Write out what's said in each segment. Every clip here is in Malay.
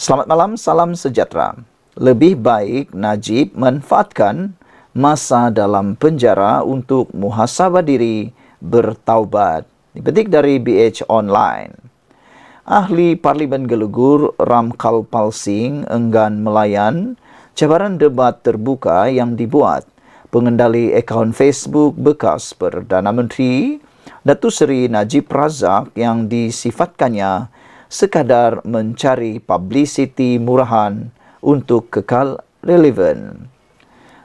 Selamat malam, salam sejahtera. Lebih baik Najib manfaatkan masa dalam penjara untuk muhasabah diri, bertaubat. Dipetik dari BH Online. Ahli Parlimen Gelugur Ramkalpal Singh enggan melayan cabaran debat terbuka yang dibuat pengendali akaun Facebook bekas Perdana Menteri Datuk Seri Najib Razak yang disifatkannya sekadar mencari publicity murahan untuk kekal relevan.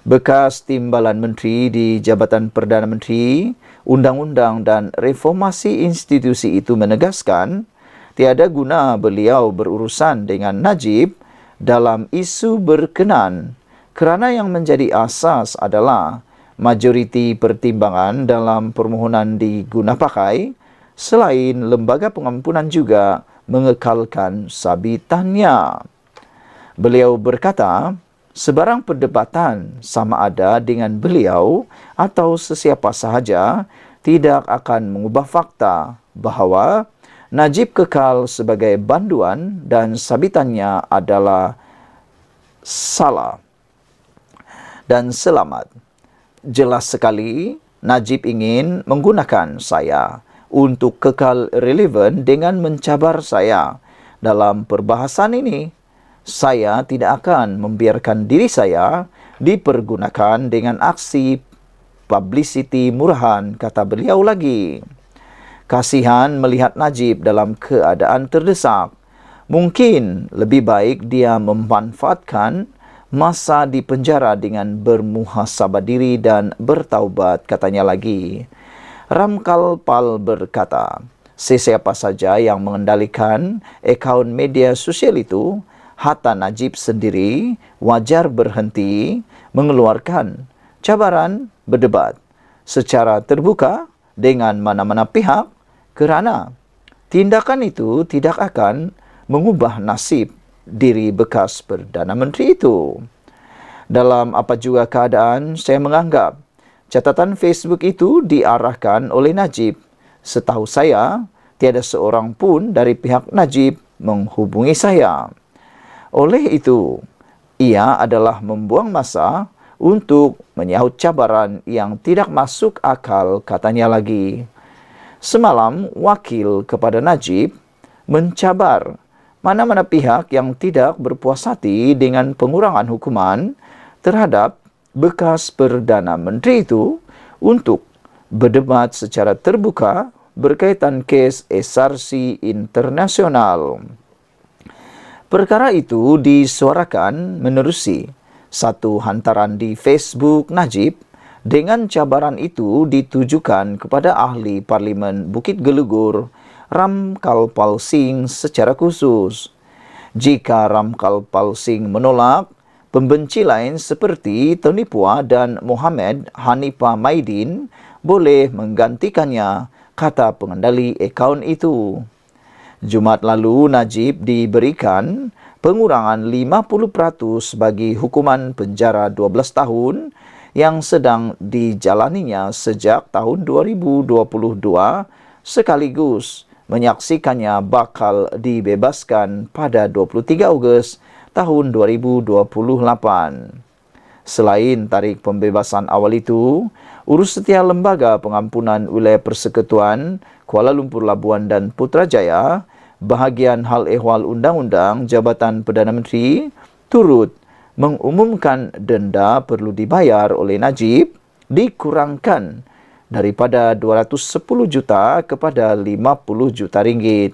Bekas Timbalan Menteri di Jabatan Perdana Menteri, Undang-Undang dan Reformasi Institusi itu menegaskan tiada guna beliau berurusan dengan Najib dalam isu berkenan kerana yang menjadi asas adalah majoriti pertimbangan dalam permohonan digunapakai selain lembaga pengampunan juga mengekalkan sabitannya. Beliau berkata, sebarang perdebatan sama ada dengan beliau atau sesiapa sahaja tidak akan mengubah fakta bahawa Najib kekal sebagai banduan dan sabitannya adalah salah dan selamat. Jelas sekali, Najib ingin menggunakan saya untuk kekal relevan dengan mencabar saya. Dalam perbahasan ini, saya tidak akan membiarkan diri saya dipergunakan dengan aksi publicity murahan, kata beliau lagi. Kasihan melihat Najib dalam keadaan terdesak. Mungkin lebih baik dia memanfaatkan masa di penjara dengan bermuhasabah diri dan bertaubat, katanya lagi. Ramkalpal berkata, sesiapa saja yang mengendalikan akaun media sosial itu, hatta Najib sendiri wajar berhenti mengeluarkan cabaran berdebat secara terbuka dengan mana-mana pihak kerana tindakan itu tidak akan mengubah nasib diri bekas Perdana Menteri itu. Dalam apa juga keadaan, saya menganggap catatan Facebook itu diarahkan oleh Najib. Setahu saya, tiada seorang pun dari pihak Najib menghubungi saya. Oleh itu, ia adalah membuang masa untuk menyahut cabaran yang tidak masuk akal, katanya lagi. Semalam, wakil kepada Najib mencabar mana-mana pihak yang tidak berpuas hati dengan pengurangan hukuman terhadap bekas Perdana Menteri itu untuk berdebat secara terbuka berkaitan kes SRC internasional. Perkara itu disuarakan menerusi satu hantaran di Facebook Najib. Dengan cabaran itu ditujukan kepada ahli Parlimen Bukit Gelugur Ramkalpal Singh secara khusus. Jika Ramkalpal Singh menolak, pembenci lain seperti Tony Pua dan Mohamed Hanifah Maidin boleh menggantikannya, kata pengendali akaun itu. Jumaat lalu, Najib diberikan pengurangan 50% bagi hukuman penjara 12 tahun yang sedang dijalaninya sejak tahun 2022 sekaligus menyaksikannya bakal dibebaskan pada 23 Ogos tahun 2028. Selain tarikh pembebasan awal itu, Urus Setia Lembaga Pengampunan Wilayah Persekutuan Kuala Lumpur Labuan dan Putrajaya, bahagian hal ehwal Undang-Undang Jabatan Perdana Menteri turut mengumumkan denda perlu dibayar oleh Najib dikurangkan daripada 210 juta kepada 50 juta ringgit.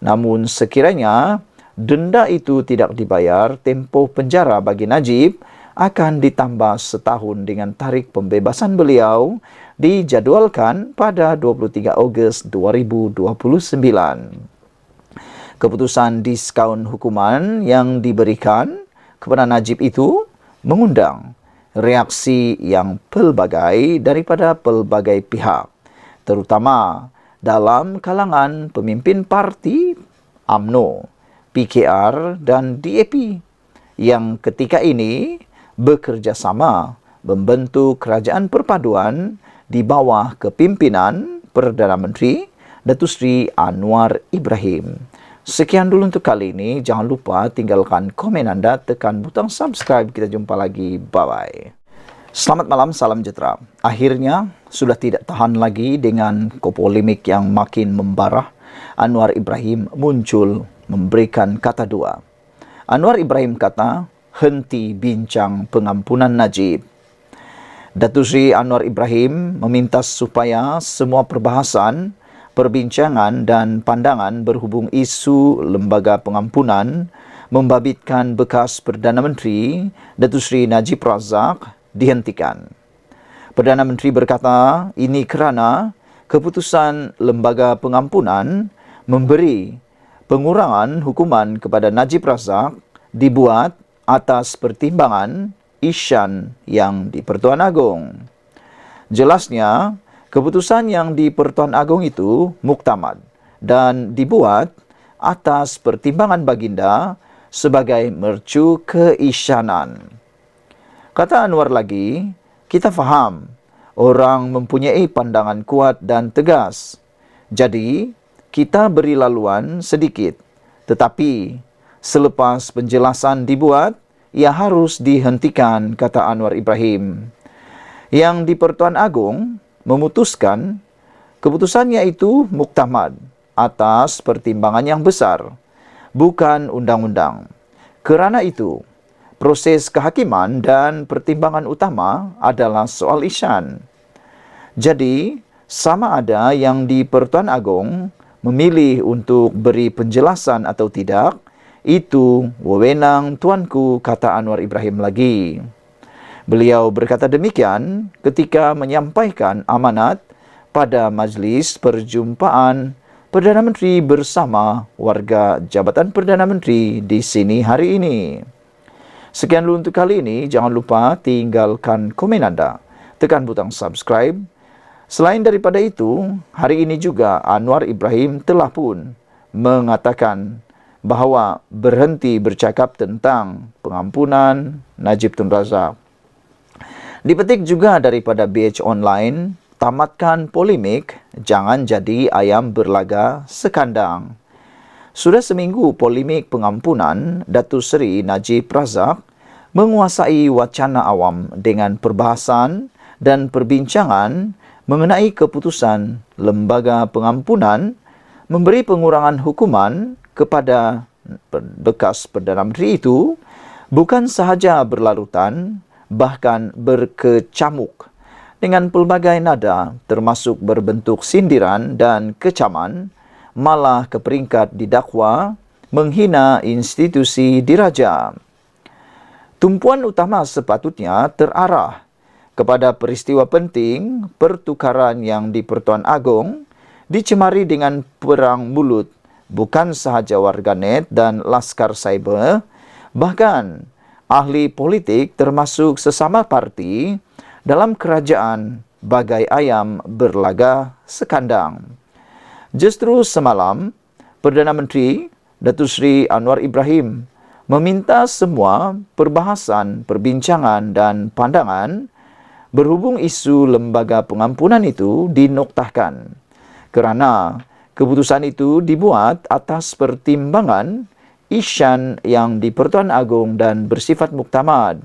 Namun sekiranya denda itu tidak dibayar, tempoh penjara bagi Najib akan ditambah setahun dengan tarikh pembebasan beliau dijadualkan pada 23 Ogos 2029. Keputusan diskaun hukuman yang diberikan kepada Najib itu mengundang reaksi yang pelbagai daripada pelbagai pihak, terutama dalam kalangan pemimpin parti UMNO, PKR dan DAP yang ketika ini bekerjasama membentuk kerajaan perpaduan di bawah kepimpinan Perdana Menteri Datuk Seri Anwar Ibrahim. Sekian dulu untuk kali ini. Jangan lupa tinggalkan komen Anda, tekan butang subscribe. Kita jumpa lagi. Bye-bye. Selamat malam, salam sejahtera. Akhirnya sudah tidak tahan lagi dengan polemik yang makin membara. Anwar Ibrahim muncul memberikan kata dua. Anwar Ibrahim kata, henti bincang pengampunan Najib. Datuk Seri Anwar Ibrahim meminta supaya semua perbahasan, perbincangan dan pandangan berhubung isu lembaga pengampunan membabitkan bekas Perdana Menteri Datuk Seri Najib Razak dihentikan. Perdana Menteri berkata ini kerana keputusan lembaga pengampunan memberi pengurangan hukuman kepada Najib Razak dibuat atas pertimbangan isyan yang di Pertuan Agong. Jelasnya, keputusan yang di Pertuan Agong itu muktamad dan dibuat atas pertimbangan baginda sebagai mercu keisyanan. Kata Anwar lagi, kita faham orang mempunyai pandangan kuat dan tegas. Jadi, kita beri laluan sedikit. Tetapi, selepas penjelasan dibuat, ia harus dihentikan, kata Anwar Ibrahim. Yang di Pertuan Agong memutuskan keputusannya itu muktamad atas pertimbangan yang besar, bukan undang-undang. Kerana itu, proses kehakiman dan pertimbangan utama adalah soal isyan. Jadi, sama ada yang di Pertuan Agong memilih untuk beri penjelasan atau tidak, itu wewenang tuanku, kata Anwar Ibrahim lagi. Beliau berkata demikian ketika menyampaikan amanat pada majlis perjumpaan Perdana Menteri bersama warga Jabatan Perdana Menteri di sini hari ini. Sekian dulu untuk kali ini. Jangan lupa tinggalkan komen Anda, tekan butang subscribe. Selain daripada itu, hari ini juga Anwar Ibrahim telah pun mengatakan bahawa berhenti bercakap tentang pengampunan Najib Tun Razak. Dipetik juga daripada BH Online, tamatkan polemik, jangan jadi ayam berlaga sekandang. Sudah seminggu polemik pengampunan Datuk Seri Najib Razak menguasai wacana awam dengan perbahasan dan perbincangan mengenai keputusan lembaga pengampunan memberi pengurangan hukuman kepada bekas Perdana Menteri itu bukan sahaja berlarutan, bahkan berkecamuk dengan pelbagai nada termasuk berbentuk sindiran dan kecaman, malah ke peringkat didakwa menghina institusi diraja. Tumpuan utama sepatutnya terarah kepada peristiwa penting pertukaran yang di Pertuan Agong dicemari dengan perang mulut bukan sahaja warganet dan laskar cyber, bahkan ahli politik termasuk sesama parti dalam kerajaan bagai ayam berlaga sekandang. Justru semalam, Perdana Menteri Datuk Seri Anwar Ibrahim meminta semua perbahasan, perbincangan dan pandangan berhubung isu lembaga pengampunan itu dinoktahkan. Kerana keputusan itu dibuat atas pertimbangan isyan yang di Pertuan Agong dan bersifat muktamad.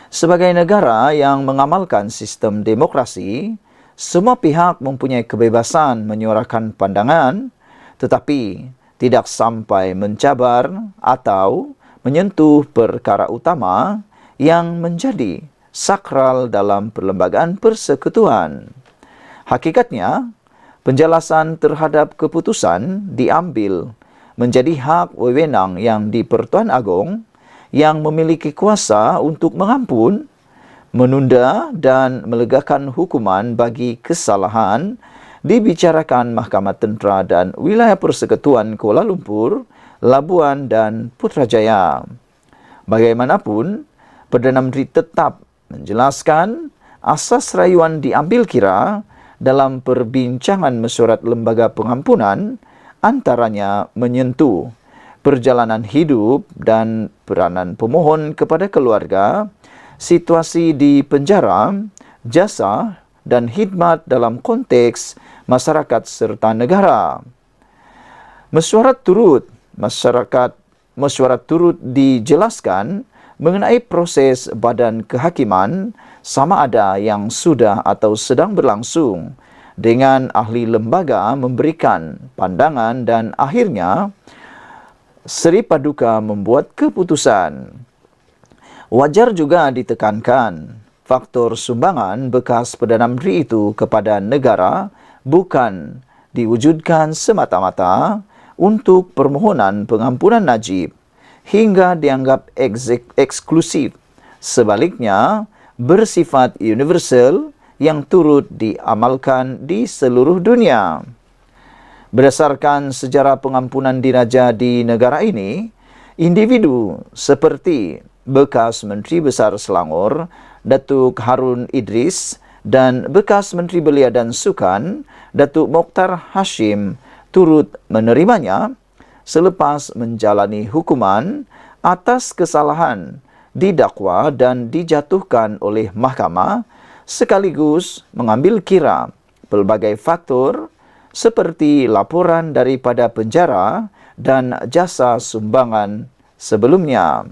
Sebagai negara yang mengamalkan sistem demokrasi, semua pihak mempunyai kebebasan menyuarakan pandangan, tetapi tidak sampai mencabar atau menyentuh perkara utama yang menjadi sakral dalam perlembagaan persekutuan. Hakikatnya, penjelasan terhadap keputusan diambil menjadi hak wewenang yang di Pertuan Agong yang memiliki kuasa untuk mengampun, menunda dan melegakan hukuman bagi kesalahan dibicarakan Mahkamah Tentera dan Wilayah Persekutuan Kuala Lumpur, Labuan dan Putrajaya. Bagaimanapun, Perdana Menteri tetap menjelaskan asas rayuan diambil kira dalam perbincangan mesyuarat lembaga pengampunan, antaranya menyentuh perjalanan hidup dan peranan pemohon kepada keluarga, situasi di penjara, jasa dan khidmat dalam konteks masyarakat serta negara. Mesyuarat turut dijelaskan mengenai proses badan kehakiman sama ada yang sudah atau sedang berlangsung, dengan ahli lembaga memberikan pandangan dan akhirnya Seri Paduka membuat keputusan. Wajar juga ditekankan faktor sumbangan bekas Perdana Menteri itu kepada negara bukan diwujudkan semata-mata untuk permohonan pengampunan Najib hingga dianggap eksklusif. Sebaliknya, bersifat universal yang turut diamalkan di seluruh dunia. Berdasarkan sejarah pengampunan diraja di negara ini, individu seperti bekas Menteri Besar Selangor, Datuk Harun Idris, dan bekas Menteri Belia dan Sukan, Datuk Mokhtar Hashim, turut menerimanya selepas menjalani hukuman atas kesalahan didakwa dan dijatuhkan oleh mahkamah, sekaligus mengambil kira pelbagai faktor seperti laporan daripada penjara dan jasa sumbangan sebelumnya.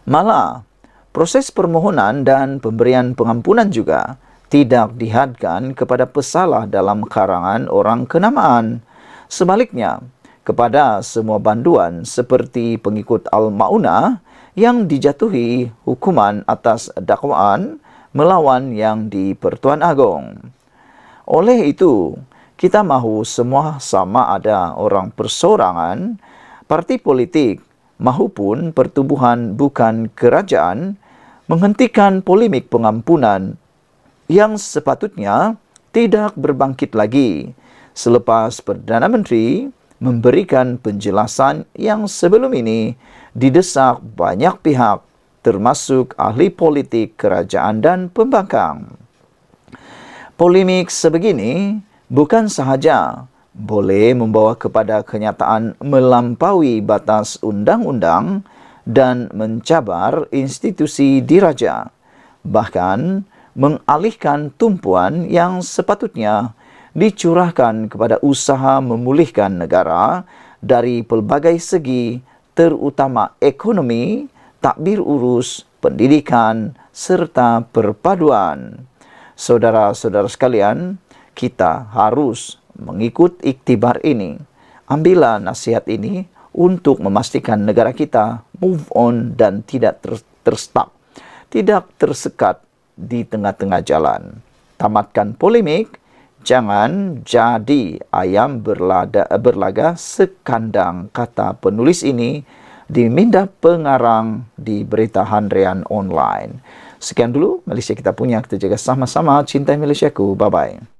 Malah, proses permohonan dan pemberian pengampunan juga tidak dihadkan kepada pesalah dalam karangan orang kenamaan. Sebaliknya, kepada semua banduan seperti pengikut Al-Ma'unah yang dijatuhi hukuman atas dakwaan melawan yang di-Pertuan Agong. Oleh itu, kita mahu semua sama ada orang persorangan, parti politik mahupun pertubuhan bukan kerajaan menghentikan polemik pengampunan yang sepatutnya tidak berbangkit lagi selepas Perdana Menteri memberikan penjelasan yang sebelum ini didesak banyak pihak termasuk ahli politik kerajaan dan pembangkang. Polemik sebegini bukan sahaja boleh membawa kepada kenyataan melampaui batas undang-undang dan mencabar institusi diraja, bahkan mengalihkan tumpuan yang sepatutnya dicurahkan kepada usaha memulihkan negara dari pelbagai segi, terutama ekonomi, takbir urus, pendidikan, serta perpaduan. Saudara-saudara sekalian, kita harus mengikut iktibar ini. Ambillah nasihat ini untuk memastikan negara kita move on dan tidak terstuck, tidak tersekat di tengah-tengah jalan. Tamatkan polemik, jangan jadi ayam berlaga sekandang, kata penulis ini di minda pengarang di Berita Harian Online. Sekian dulu Malaysia Kita Punya. Kita jaga sama-sama. Cintai Malaysiaku. Bye-bye.